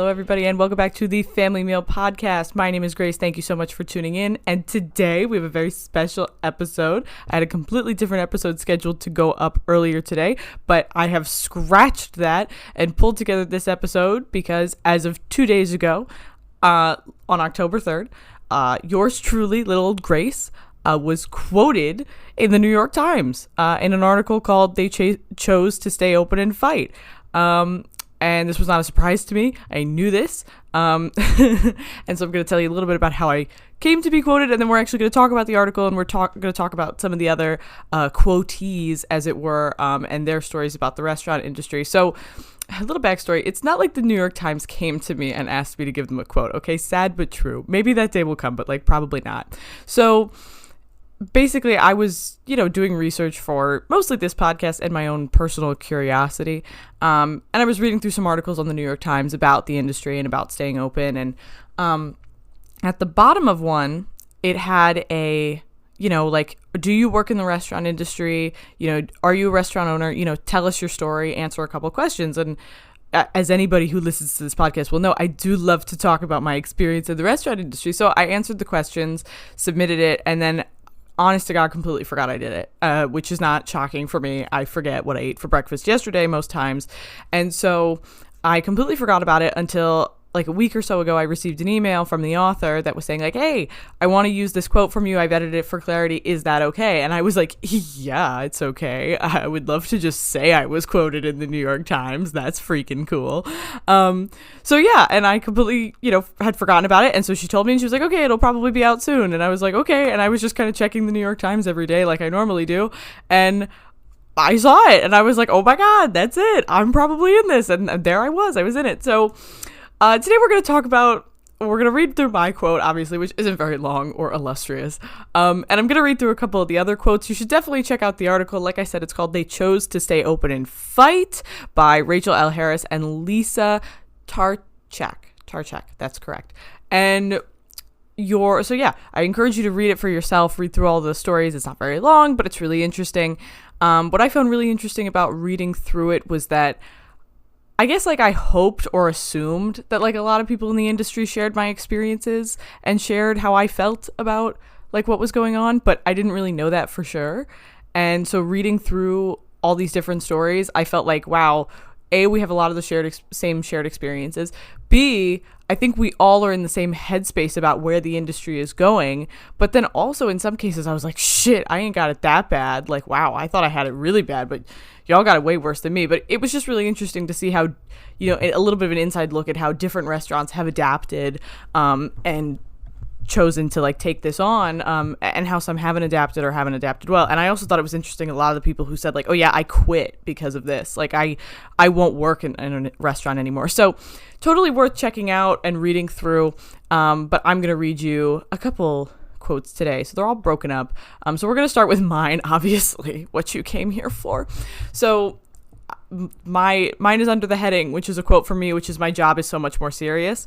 Everybody, and welcome back to the Family Meal Podcast. My name is Grace. Thank you so much for tuning in. And today we have a very special episode. I had a completely different episode scheduled to go up earlier today, but I have scratched that and pulled together this episode because as of 2 days ago, on October 3rd, yours truly, little old Grace, was quoted in the New York Times in an article called "They Chose to Stay Open and Fight." And this was not a surprise to me. I knew this. And so I'm going to tell you a little bit about how I came to be quoted. And then we're actually going to talk about the article, and we're going to talk about some of the other quotees, as it were, and their stories about the restaurant industry. So a little backstory. It's not like the New York Times came to me and asked me to give them a quote. Okay, sad but true. Maybe that day will come, but probably not. So basically, I was, doing research for mostly this podcast and my own personal curiosity. And I was reading through some articles on the New York Times about the industry and about staying open. And at the bottom of one, it had a, do you work in the restaurant industry? Are you a restaurant owner? Tell us your story, answer a couple of questions. And as anybody who listens to this podcast will know, I do love to talk about my experience in the restaurant industry. So I answered the questions, submitted it, and then honest to God, completely forgot I did it, which is not shocking for me. I forget what I ate for breakfast yesterday most times. And so I completely forgot about it until a week or so ago. I received an email from the author that was saying hey, I want to use this quote from you. I've edited it for clarity. Is that okay? And I was like, yeah, it's okay. I would love to just say I was quoted in the New York Times. That's freaking cool. So yeah, and I completely, had forgotten about it. And so she told me, and she was like, okay, it'll probably be out soon. And I was like, okay. And I was just kind of checking the New York Times every day like I normally do. And I saw it and I was like, oh my God, that's it. I'm probably in this. And there I was in it. So today we're going to read through my quote, obviously, which isn't very long or illustrious. And I'm going to read through a couple of the other quotes. You should definitely check out the article. Like I said, it's called "They Chose to Stay Open and Fight" by Rachel L. Harris and Lisa Tarchak. That's correct. And I encourage you to read it for yourself, read through all the stories. It's not very long, but it's really interesting. What I found really interesting about reading through it was that I guess I hoped or assumed that a lot of people in the industry shared my experiences and shared how I felt about what was going on, but I didn't really know that for sure. And so reading through all these different stories, I felt wow, A, we have a lot of the same shared experiences. B, I think we all are in the same headspace about where the industry is going. But then also in some cases, I was like, shit, I ain't got it that bad. Wow, I thought I had it really bad, but y'all got it way worse than me. But it was just really interesting to see how, a little bit of an inside look at how different restaurants have adapted and chosen to take this on, and how some haven't adapted or haven't adapted well. And I also thought it was interesting, a lot of the people who said oh yeah, I quit because of this, I won't work in a restaurant anymore. So totally worth checking out and reading through, but I'm gonna read you a couple quotes today, so they're all broken up. So we're gonna start with mine, obviously, what you came here for. So mine is under the heading, which is a quote from me, which is, "My job is so much more serious."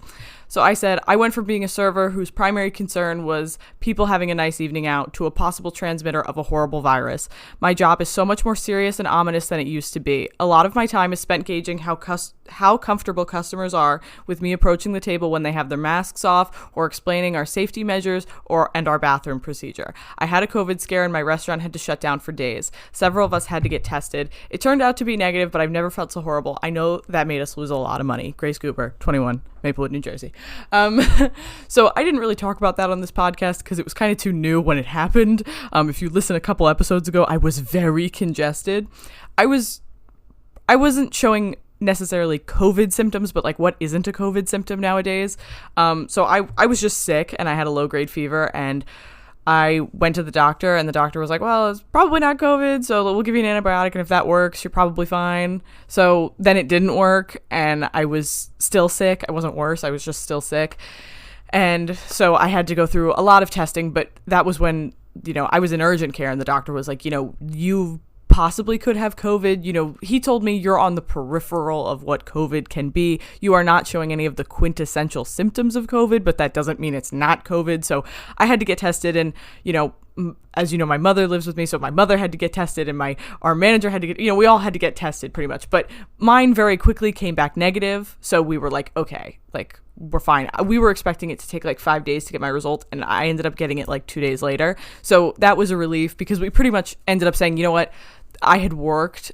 So I said, "I went from being a server whose primary concern was people having a nice evening out to a possible transmitter of a horrible virus. My job is so much more serious and ominous than it used to be. A lot of my time is spent gauging how comfortable customers are with me approaching the table when they have their masks off, or explaining our safety measures and our bathroom procedure. I had a COVID scare and my restaurant had to shut down for days. Several of us had to get tested. It turned out to be negative, but I've never felt so horrible. I know that made us lose a lot of money. Grace Cooper, 21, Maplewood, New Jersey." So I didn't really talk about that on this podcast because it was kind of too new when it happened. If you listen a couple episodes ago, I was very congested. I wasn't showing necessarily COVID symptoms, but what isn't a COVID symptom nowadays? So I was just sick and I had a low grade fever, and I went to the doctor, and the doctor was like, well, it's probably not COVID, so we'll give you an antibiotic, and if that works, you're probably fine. So then it didn't work, and I was still sick. I wasn't worse. I was just still sick. And so I had to go through a lot of testing, but that was when, I was in urgent care and the doctor was like, you possibly could have COVID. He told me you're on the peripheral of what COVID can be. You are not showing any of the quintessential symptoms of COVID, but that doesn't mean it's not COVID. So I had to get tested, and, as you know, my mother lives with me, so my mother had to get tested, and our manager had to get, we all had to get tested pretty much. But mine very quickly came back negative. So we were like, okay, like, we're fine. We were expecting it to take like 5 days to get my result, and I ended up getting it like 2 days later. So that was a relief, because we pretty much ended up saying, you know what, I had worked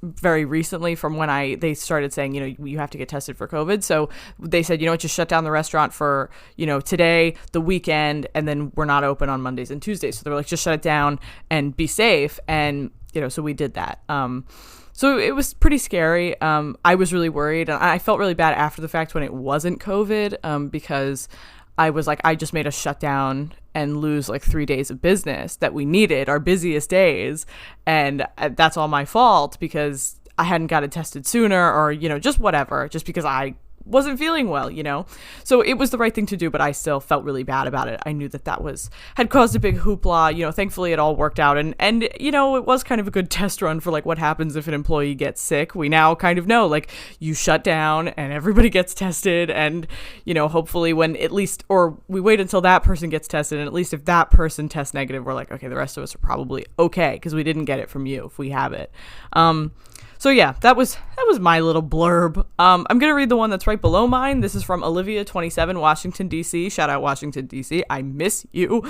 very recently from when they started saying, you have to get tested for COVID. So they said, just shut down the restaurant for, today, the weekend, and then we're not open on Mondays and Tuesdays. So they were like, just shut it down and be safe. And, so we did that. So it was pretty scary. I was really worried, and I felt really bad after the fact when it wasn't COVID, because I was like, I just made us shut down and lose like 3 days of business that we needed, our busiest days. And that's all my fault, because I hadn't gotten tested sooner, or, just whatever, just because I wasn't feeling well, So it was the right thing to do, but I still felt really bad about it. I knew that had caused a big hoopla. Thankfully it all worked out. And it was kind of a good test run for like what happens if an employee gets sick. We now kind of know, like, you shut down and everybody gets tested, and, hopefully when we wait until that person gets tested, and at least if that person tests negative, we're like, okay, the rest of us are probably okay, because we didn't get it from you if we have it. So yeah, that was my little blurb. I'm going to read the one that's right below mine. This is from Olivia, 27, Washington, D.C. Shout out Washington, D.C. I miss you.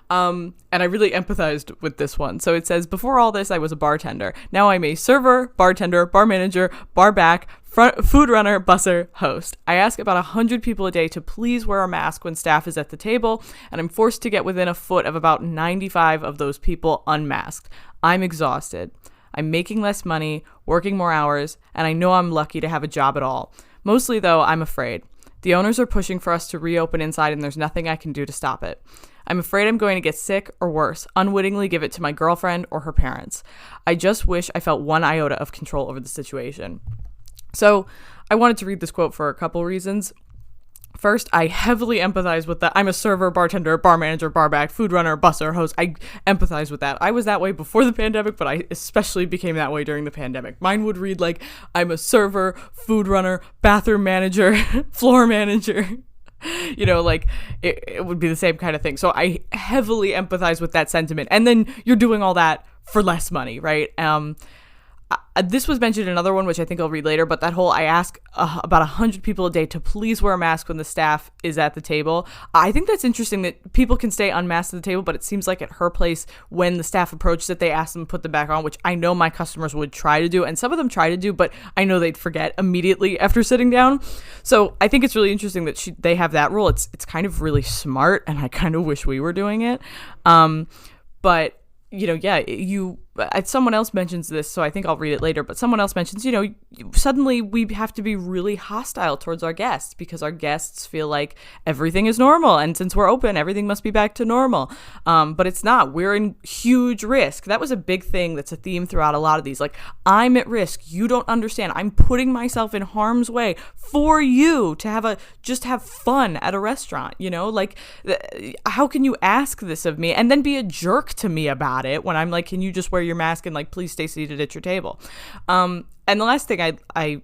And I really empathized with this one. So it says, before all this, I was a bartender. Now I'm a server, bartender, bar manager, bar back, food runner, busser, host. I ask about 100 people a day to please wear a mask when staff is at the table, and I'm forced to get within a foot of about 95 of those people unmasked. I'm exhausted. I'm making less money, working more hours, and I know I'm lucky to have a job at all. Mostly, though, I'm afraid. The owners are pushing for us to reopen inside, and there's nothing I can do to stop it. I'm afraid I'm going to get sick, or worse, unwittingly give it to my girlfriend or her parents. I just wish I felt one iota of control over the situation. So I wanted to read this quote for a couple reasons. First, I heavily empathize with that. I'm a server, bartender, bar manager, bar back, food runner, busser, host. I empathize with that. I was that way before the pandemic, but I especially became that way during the pandemic. Mine would read like, I'm a server, food runner, bathroom manager, floor manager. Like it would be the same kind of thing. So I heavily empathize with that sentiment. And then you're doing all that for less money, right? This was mentioned in another one, which I think I'll read later, but that whole, I ask about 100 people a day to please wear a mask when the staff is at the table. I think that's interesting that people can stay unmasked at the table, but it seems like at her place, when the staff approaches it, they ask them to put them back on, which I know my customers would try to do, and some of them try to do, but I know they'd forget immediately after sitting down. So I think it's really interesting that they have that rule. It's kind of really smart, and I kind of wish we were doing it. But someone else mentions this, so I think I'll read it later, but someone else mentions, suddenly we have to be really hostile towards our guests because our guests feel like everything is normal, and since we're open, everything must be back to normal. But it's not. We're in huge risk. That was a big thing that's a theme throughout a lot of these. Like, I'm at risk. You don't understand. I'm putting myself in harm's way for you to just have fun at a restaurant, Like, how can you ask this of me and then be a jerk to me about it when I'm like, can you just wear your mask and like please stay seated at your table? And the last thing I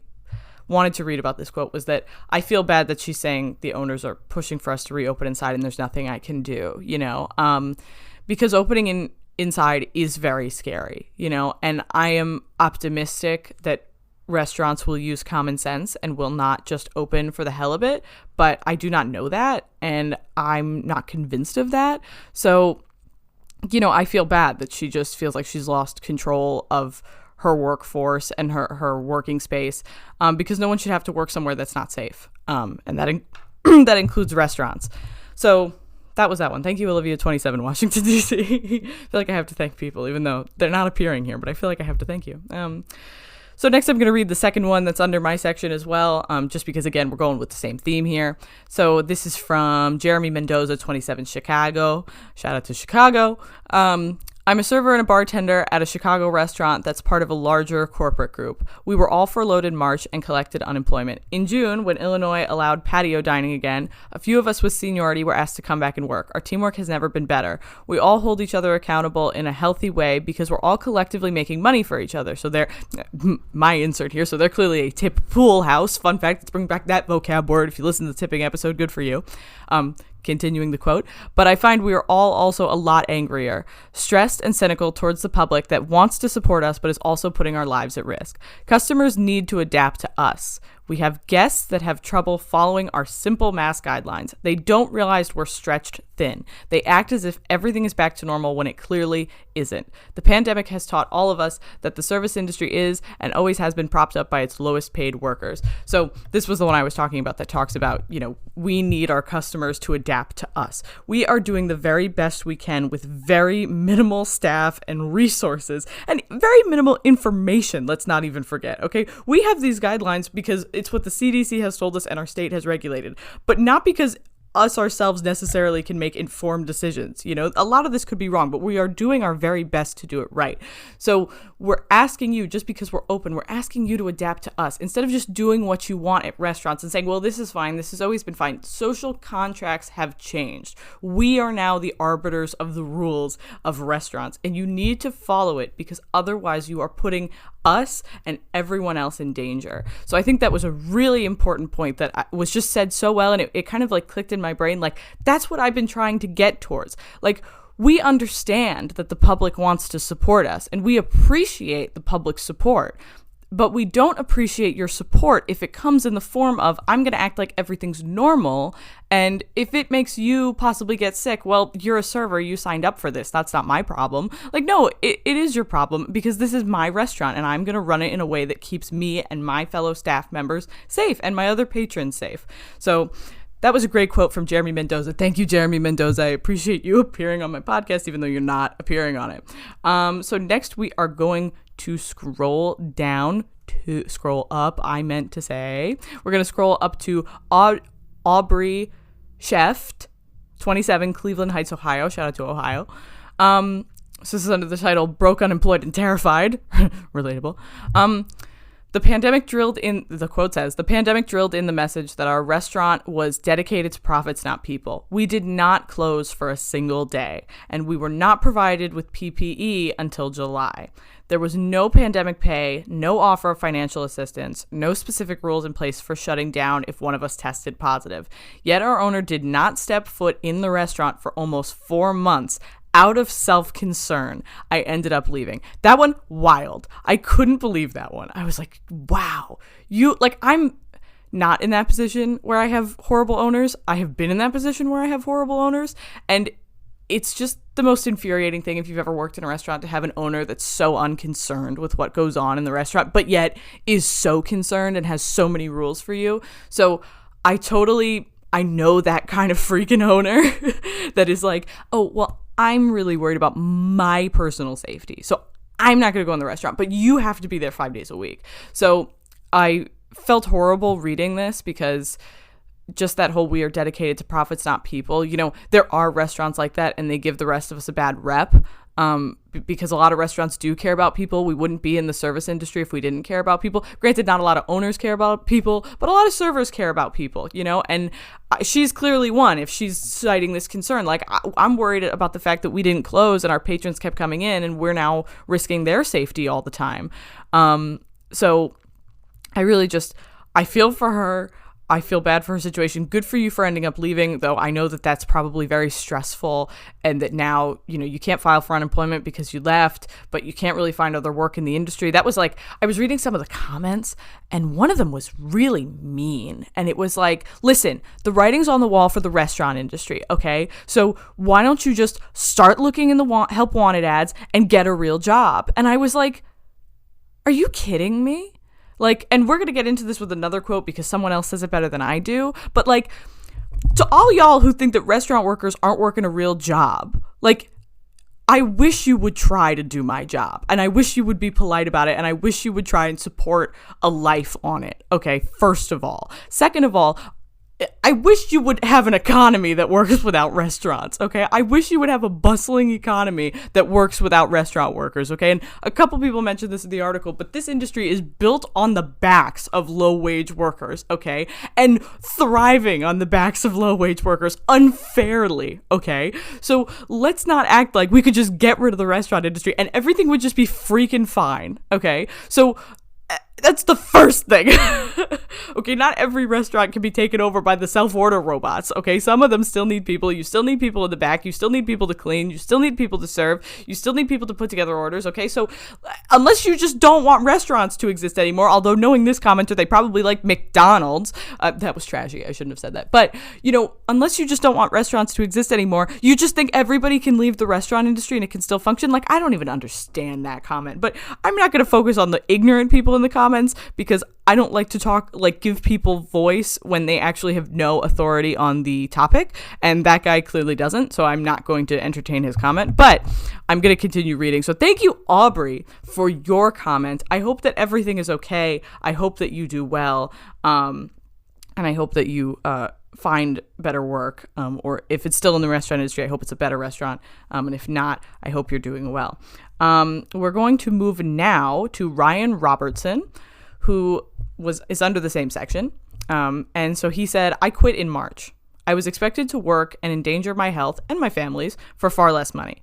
wanted to read about this quote was that I feel bad that she's saying the owners are pushing for us to reopen inside and there's nothing I can do, because opening inside is very scary, and I am optimistic that restaurants will use common sense and will not just open for the hell of it, but I do not know that, and I'm not convinced of that. So I feel bad that she just feels like she's lost control of her workforce and her working space, because no one should have to work somewhere that's not safe. And that that includes restaurants. So that was that one. Thank you, Olivia, 27, Washington, D.C. I feel like I have to thank people, even though they're not appearing here, but I feel like I have to thank you. So next I'm going to read the second one that's under my section as well, just because, again, we're going with the same theme here. So this is from Jeremy Mendoza, 27, Chicago. Shout out to Chicago. I'm a server and a bartender at a Chicago restaurant that's part of a larger corporate group. We were all furloughed in March and collected unemployment. In June, when Illinois allowed patio dining again, a few of us with seniority were asked to come back and work. Our teamwork has never been better. We all hold each other accountable in a healthy way because we're all collectively making money for each other. So they're, my insert here, so they're clearly a tip pool house. Fun fact, let's bring back that vocab word. If you listen to the tipping episode, good for you. Continuing the quote, but I find we are all also a lot angrier, stressed and cynical towards the public that wants to support us but is also putting our lives at risk. Customers need to adapt to us. We have guests that have trouble following our simple mask guidelines. They don't realize we're stretched thin. They act as if everything is back to normal when it clearly isn't. The pandemic has taught all of us that the service industry is and always has been propped up by its lowest paid workers. So this was the one I was talking about that talks about, we need our customers to adapt to us. We are doing the very best we can with very minimal staff and resources and very minimal information. Let's not even forget, okay? We have these guidelines because it's what the CDC has told us and our state has regulated, but not because us ourselves necessarily can make informed decisions. A lot of this could be wrong, but we are doing our very best to do it right. So we're asking you, just because we're open, we're asking you to adapt to us instead of just doing what you want at restaurants and saying, well, this is fine. This has always been fine. Social contracts have changed. We are now the arbiters of the rules of restaurants, and you need to follow it because otherwise you are putting us and everyone else in danger. So I think that was a really important point that was just said so well, and it kind of like clicked in my brain. Like, that's what I've been trying to get towards. Like, we understand that the public wants to support us, and we appreciate the public support. But we don't appreciate your support if it comes in the form of, I'm going to act like everything's normal. And if it makes you possibly get sick, well, you're a server. You signed up for this. That's not my problem. Like, no, it is your problem because this is my restaurant and I'm going to run it in a way that keeps me and my fellow staff members safe and my other patrons safe. So that was a great quote from Jeremy Mendoza. Thank you, Jeremy Mendoza. I appreciate you appearing on my podcast, even though you're not appearing on it. So next we are going to scroll up. I meant to say we're going to scroll up to Aubrey Sheft, 27, Cleveland Heights, Ohio. Shout out to Ohio. So this is under the title Broke, Unemployed, and Terrified. Relatable. The pandemic drilled in, the quote says, the pandemic drilled in the message that our restaurant was dedicated to profits, not people. We did not close for a single day, and we were not provided with PPE until July. There was no pandemic pay, no offer of financial assistance, no specific rules in place for shutting down if one of us tested positive. Yet our owner did not step foot in the restaurant for almost 4 months. Out of self-concern, I ended up leaving. That one, wild. I couldn't believe that one. I was like, wow. I'm not in that position where I have horrible owners. I have been in that position where I have horrible owners. And it's just the most infuriating thing if you've ever worked in a restaurant to have an owner that's so unconcerned with what goes on in the restaurant, but yet is so concerned and has so many rules for you. So I know that kind of freaking owner that is like, oh, well, I'm really worried about my personal safety. So I'm not going to go in the restaurant, but you have to be there 5 days a week. So I felt horrible reading this because just that whole we are dedicated to profits, not people. There are restaurants like that and they give the rest of us a bad rep. Because a lot of restaurants do care about people. We wouldn't be in the service industry if we didn't care about people. Granted, not a lot of owners care about people, but a lot of servers care about people, and she's clearly one if she's citing this concern. Like, I'm worried about the fact that we didn't close and our patrons kept coming in and we're now risking their safety all the time. So I feel for her. I feel bad for her situation. Good for you for ending up leaving, though I know that that's probably very stressful and that now, you can't file for unemployment because you left, but you can't really find other work in the industry. That was like, I was reading some of the comments and one of them was really mean. And it was like, listen, the writing's on the wall for the restaurant industry, okay? So why don't you just start looking in the help wanted ads and get a real job? And I was like, are you kidding me? Like, and we're going to get into this with another quote because someone else says it better than I do. But like, to all y'all who think that restaurant workers aren't working a real job, like, I wish you would try to do my job. And I wish you would be polite about it. And I wish you would try and support a life on it. Okay, first of all. Second of all, I wish you would have an economy that works without restaurants, okay? I wish you would have a bustling economy that works without restaurant workers, okay? And a couple people mentioned this in the article, but this industry is built on the backs of low-wage workers, okay? And thriving on the backs of low-wage workers unfairly, okay? So let's not act like we could just get rid of the restaurant industry and everything would just be freaking fine, okay? So that's the first thing. Okay, not every restaurant can be taken over by the self-order robots, okay? Some of them still need people. You still need people in the back. You still need people to clean. You still need people to serve. You still need people to put together orders, okay? So unless you just don't want restaurants to exist anymore, although knowing this commenter, they probably like McDonald's. That was trashy. I shouldn't have said that. But, unless you just don't want restaurants to exist anymore, you just think everybody can leave the restaurant industry and it can still function. Like, I don't even understand that comment. But I'm not going to focus on the ignorant people in the comments because I don't like to give people voice when they actually have no authority on the topic, and that guy clearly doesn't, so I'm not going to entertain his comment, but I'm going to continue reading. So thank you, Aubrey, for your comment. I hope that everything is okay. I hope that you do well, and I hope that you find better work, or if it's still in the restaurant industry, I hope it's a better restaurant, and if not, I hope you're doing well. We're going to move now to Ryan Robertson, who is under the same section. And so he said, I quit in March. I was expected to work and endanger my health and my family's for far less money.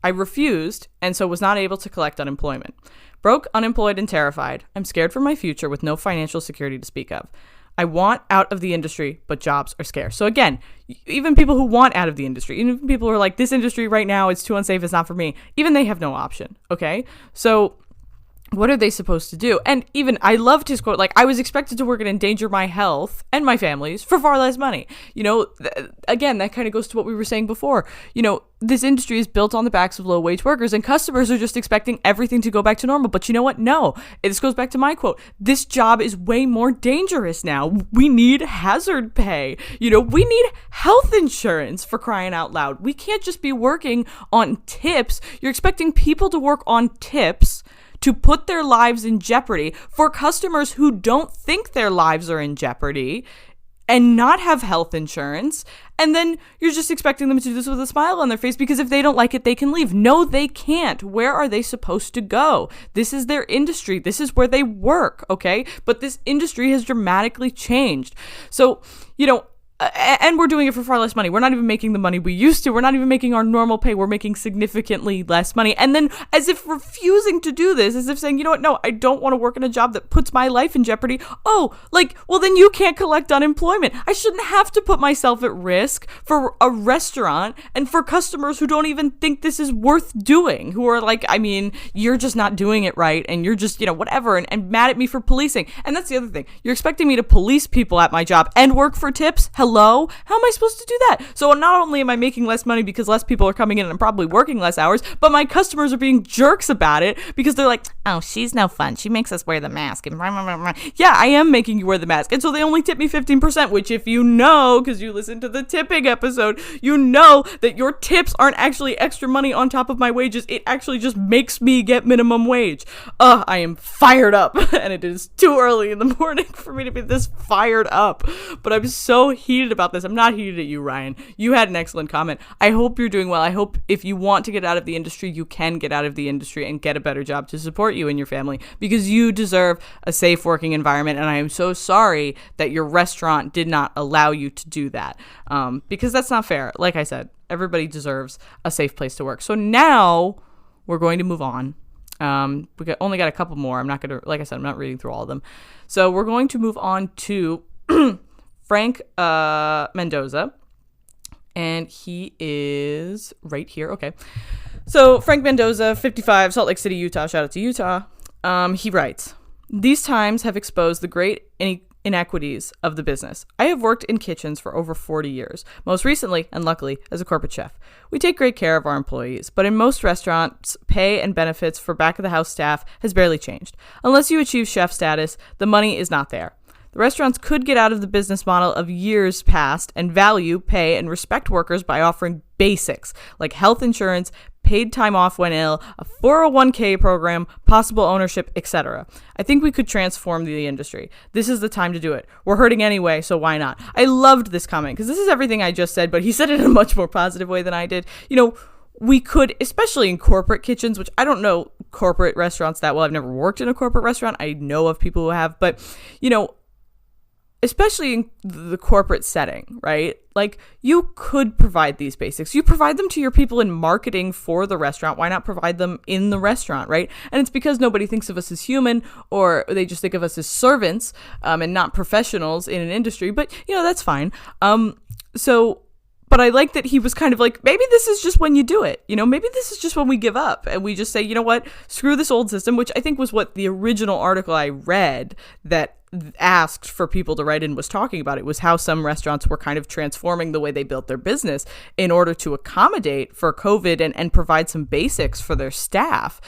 I refused and so was not able to collect unemployment. Broke, unemployed, and terrified. I'm scared for my future with no financial security to speak of. I want out of the industry, but jobs are scarce. So again, even people who want out of the industry, even people who are like, this industry right now, it's too unsafe, it's not for me, even they have no option, okay? So what are they supposed to do? And even, I loved his quote, like, I was expected to work and endanger my health and my family's for far less money. Again, that kind of goes to what we were saying before. This industry is built on the backs of low-wage workers, and customers are just expecting everything to go back to normal. But you know what? No. This goes back to my quote. This job is way more dangerous now. We need hazard pay. We need health insurance, for crying out loud. We can't just be working on tips. You're expecting people to work on tips to put their lives in jeopardy for customers who don't think their lives are in jeopardy and not have health insurance. And then you're just expecting them to do this with a smile on their face because if they don't like it, they can leave. No, they can't. Where are they supposed to go? This is their industry. This is where they work, okay? But this industry has dramatically changed. So, and we're doing it for far less money. We're not even making the money we used to. We're not even making our normal pay. We're making significantly less money. And then as if refusing to do this, as if saying, you know what, no, I don't want to work in a job that puts my life in jeopardy. Oh, well, then you can't collect unemployment. I shouldn't have to put myself at risk for a restaurant and for customers who don't even think this is worth doing, who are like, you're just not doing it right. And you're just, whatever, and mad at me for policing. And that's the other thing. You're expecting me to police people at my job and work for tips? Hello? How am I supposed to do that? So not only am I making less money because less people are coming in and I'm probably working less hours, but my customers are being jerks about it because they're like, oh, she's no fun. She makes us wear the mask. And yeah, I am making you wear the mask. And so they only tip me 15%, which if you know, because you listened to the tipping episode, you know that your tips aren't actually extra money on top of my wages. It actually just makes me get minimum wage. I am fired up. And it is too early in the morning for me to be this fired up. But I'm so heated about this. I'm not heated at you, Ryan. You had an excellent comment. I hope you're doing well. I hope if you want to get out of the industry, you can get out of the industry and get a better job to support you and your family because you deserve a safe working environment. And I am so sorry that your restaurant did not allow you to do that because that's not fair. Like I said, everybody deserves a safe place to work. So now we're going to move on. Only got a couple more. I'm not going to, like I said, I'm not reading through all of them. So we're going to move on to Frank Mendoza, and he is right here. Okay. So Frank Mendoza, 55, Salt Lake City, Utah. Shout out to Utah. He writes, these times have exposed the great inequities of the business. I have worked in kitchens for over 40 years, most recently, and luckily, as a corporate chef. We take great care of our employees, but in most restaurants, pay and benefits for back-of-the-house staff has barely changed. Unless you achieve chef status, the money is not there. The restaurants could get out of the business model of years past and value, pay, and respect workers by offering basics like health insurance, paid time off when ill, a 401k program, possible ownership, etc. I think we could transform the industry. This is the time to do it. We're hurting anyway, so why not? I loved this comment because this is everything I just said, but he said it in a much more positive way than I did. We could, especially in corporate kitchens, which I don't know corporate restaurants that well. I've never worked in a corporate restaurant. I know of people who have, but, especially in the corporate setting, right? Like, you could provide these basics. You provide them to your people in marketing for the restaurant. Why not provide them in the restaurant, right? And it's because nobody thinks of us as human, or they just think of us as servants and not professionals in an industry. But, that's fine. But I like that he was kind of like, maybe this is just when you do it. Maybe this is just when we give up and we just say, you know what, screw this old system, which I think was what the original article I read that asked for people to write in was talking about. It was how some restaurants were kind of transforming the way they built their business in order to accommodate for COVID and provide some basics for their staff.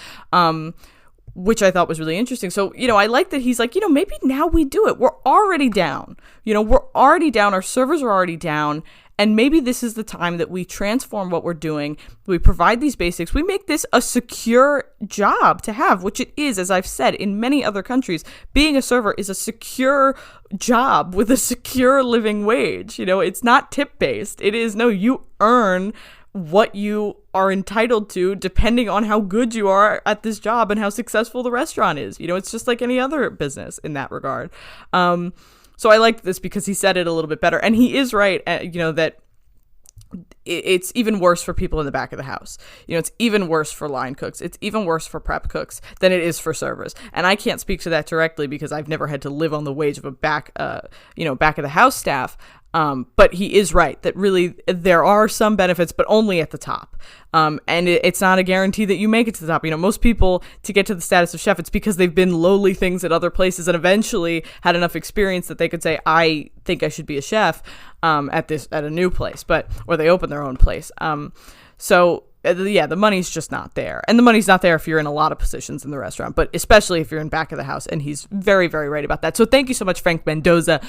Which I thought was really interesting. So, I like that he's like, maybe now we do it. We're already down. We're already down. Our servers are already down. And maybe this is the time that we transform what we're doing. We provide these basics. We make this a secure job to have, which it is, as I've said, in many other countries. Being a server is a secure job with a secure living wage. It's not tip-based. It is, no, you earn what you are entitled to depending on how good you are at this job and how successful the restaurant is. It's just like any other business in that regard. So I liked this because he said it a little bit better. And he is right, that it's even worse for people in the back of the house. It's even worse for line cooks. It's even worse for prep cooks than it is for servers. And I can't speak to that directly because I've never had to live on the wage of a back of the house staff. But he is right that really there are some benefits, but only at the top. And it's not a guarantee that you make it to the top. Most people, to get to the status of chef, it's because they've been lowly things at other places and eventually had enough experience that they could say, I think I should be a chef at a new place, or they open their own place. The money's just not there. And the money's not there if you're in a lot of positions in the restaurant, but especially if you're in back of the house. And he's very, very right about that. So thank you so much, Frank Mendoza,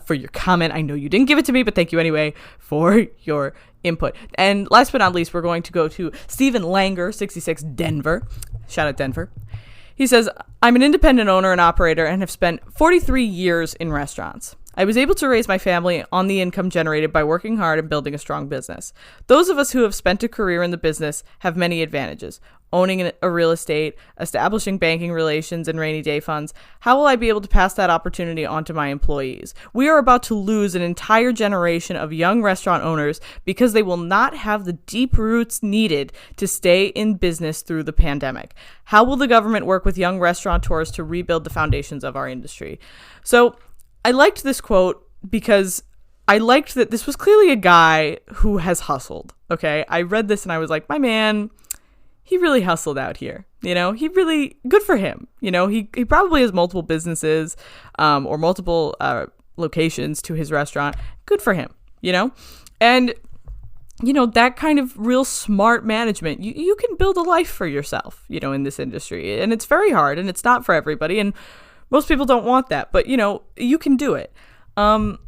for your comment. I know you didn't give it to me, but thank you anyway for your input. And last but not least, we're going to go to Stephen Langer, 66, Denver. Shout out Denver. He says, I'm an independent owner and operator and have spent 43 years in restaurants. I was able to raise my family on the income generated by working hard and building a strong business. Those of us who have spent a career in the business have many advantages. Owning a real estate, establishing banking relations and rainy day funds. How will I be able to pass that opportunity on to my employees? We are about to lose an entire generation of young restaurant owners because they will not have the deep roots needed to stay in business through the pandemic. How will the government work with young restaurateurs to rebuild the foundations of our industry? So I liked this quote because I liked that this was clearly a guy who has hustled. Okay. I read this and I was like, my man, he really hustled out here. He really, good for him. He probably has multiple businesses or multiple locations to his restaurant. Good for him, and that kind of real smart management, you can build a life for yourself, in this industry. And it's very hard and it's not for everybody. And most people don't want that, but you can do it. But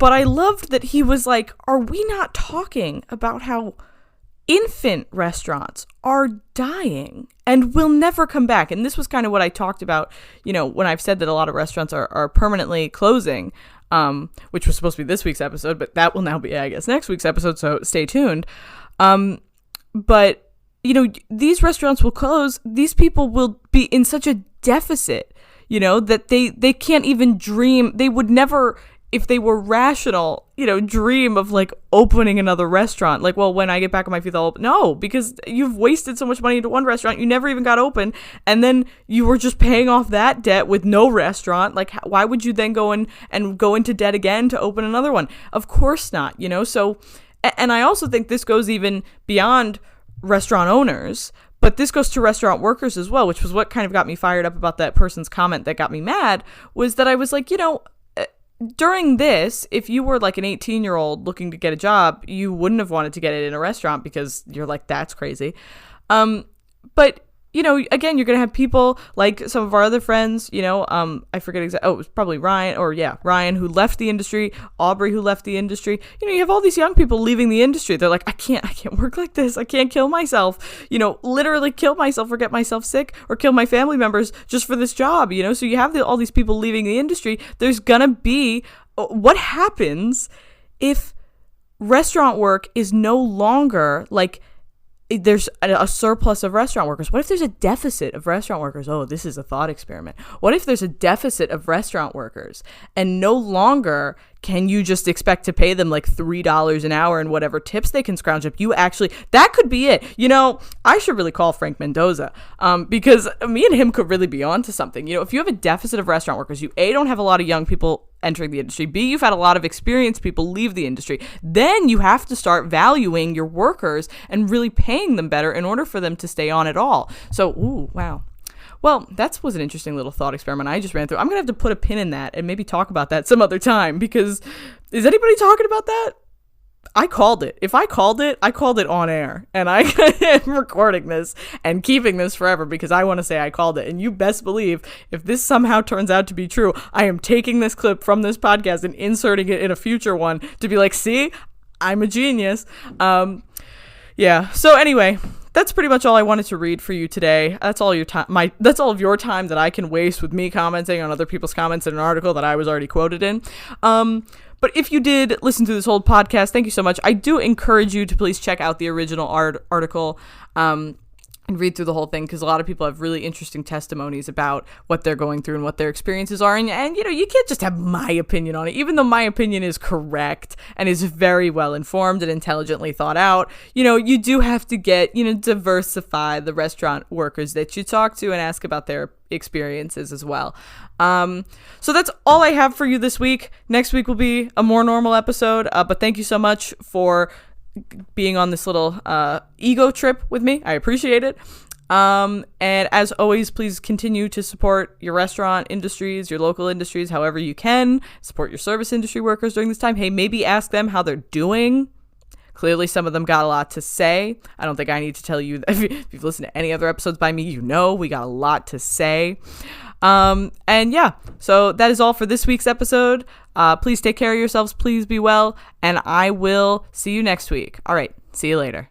I loved that he was like, are we not talking about how infant restaurants are dying and will never come back? And this was kind of what I talked about, when I've said that a lot of restaurants are permanently closing, which was supposed to be this week's episode, but that will now be, I guess, next week's episode. So stay tuned. But these restaurants will close. These people will be in such a deficit, that they can't even dream. They would never, if they were rational, dream of like opening another restaurant. Like, well, when I get back on my feet, I'll open. No, because you've wasted so much money into one restaurant. You never even got open. And then you were just paying off that debt with no restaurant. Like, why would you then go and go into debt again to open another one? Of course not, So, and I also think this goes even beyond restaurant owners, but this goes to restaurant workers as well, which was what kind of got me fired up about that person's comment that got me mad, was that I was like, during this, if you were like an 18-year-old looking to get a job, you wouldn't have wanted to get it in a restaurant because you're like, that's crazy. But again, you're going to have people like some of our other friends, I forget exactly. Oh, it was probably Ryan, who left the industry, Aubrey, who left the industry. You have all these young people leaving the industry. They're like, I can't work like this. I can't kill myself, literally kill myself or get myself sick or kill my family members just for this job, So you have all these people leaving the industry. There's going to be, what happens if restaurant work is no longer like, there's a surplus of restaurant workers? What if there's a deficit of restaurant workers? Oh, this is a thought experiment. What if there's a deficit of restaurant workers and no longer can you just expect to pay them like $3 an hour and whatever tips they can scrounge up? That could be it. I should really call Frank Mendoza because me and him could really be onto something. If you have a deficit of restaurant workers, you don't have a lot of young people entering the industry. B, you've had a lot of experienced people leave the industry. Then you have to start valuing your workers and really paying them better in order for them to stay on at all. So, wow. Well, that was an interesting little thought experiment I just ran through. I'm going to have to put a pin in that and maybe talk about that some other time because is anybody talking about that? I called it. If I called it on air, and I am recording this and keeping this forever because I want to say I called it. And you best believe if this somehow turns out to be true, I am taking this clip from this podcast and inserting it in a future one to be like, see, I'm a genius. Yeah. So anyway, that's pretty much all I wanted to read for you today. That's all your time. That's all of your time that I can waste with me commenting on other people's comments in an article that I was already quoted in. But if you did listen to this whole podcast, thank you so much. I do encourage you to please check out the original article and read through the whole thing because a lot of people have really interesting testimonies about what they're going through and what their experiences are. And you can't just have my opinion on it, even though my opinion is correct and is very well informed and intelligently thought out. You do have to diversify the restaurant workers that you talk to and ask about their experiences as well. So that's all I have for you this week. Next week will be a more normal episode, but thank you so much for being on this little ego trip with me. I appreciate it. And as always, please continue to support your restaurant industries, your local industries, however you can. Support your service industry workers during this time. Hey, maybe ask them how they're doing. Clearly, some of them got a lot to say. I don't think I need to tell you that. If you've listened to any other episodes by me, we got a lot to say. And yeah, so that is all for this week's episode. Please take care of yourselves. Please be well. And I will see you next week. All right. See you later.